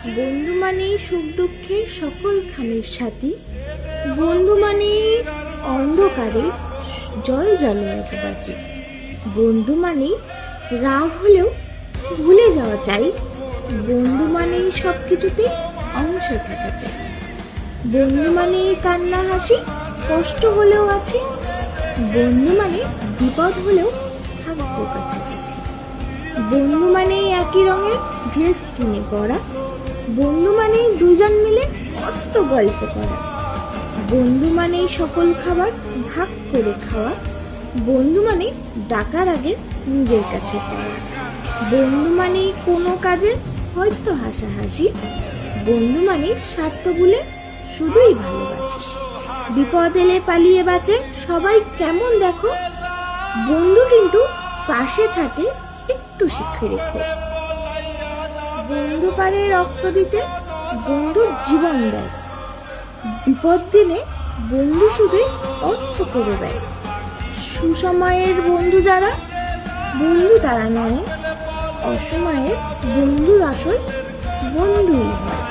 বন্ধু মানে সুখ দুঃখের সকল খামের সাথী। বন্ধু মানে অন্ধকারে জল জ্বালো এক বাতি। বন্ধু মানে রাগ হলেও ভুলে যাওয়া চাই। বন্ধু মানে সব কিছুতে অংশে থাকা চাই। বন্ধু মানে কান্না হাসি কষ্ট হলেও আছে। বন্ধু মানে বিপদ হলেও থাকবো কাছাকাছি। বন্ধু মানে একই রঙের ড্রেস কিনে পরা। বন্ধু মানে দুজন মিলে কত গল্প করা। বন্ধু মানে সকল খাবার ভাগ করে খাওয়া। বন্ধু মানে ডাকার আগে নিজের কাছে পাওয়া। বন্ধু মানে কোনো কাজে হয়তো হাসাহাসি। বন্ধু মানে স্বার্থ ভুলে শুধুই ভালোবাসি। বিপদ এলে পালিয়ে বাঁচে সবাই কেমন দেখো। বন্ধু কিন্তু পাশে থাকে একটু শিখে রেখো। বন্ধু পারে রক্ত দিতে, বন্ধুর জীবন দেয়। বিপদ দিনে বন্ধু শুধু অর্থ করে দেয়। সুসময়ের বন্ধু যারা, বন্ধু তারা নয়। অসময়ের বন্ধু আসল বন্ধুই হয়।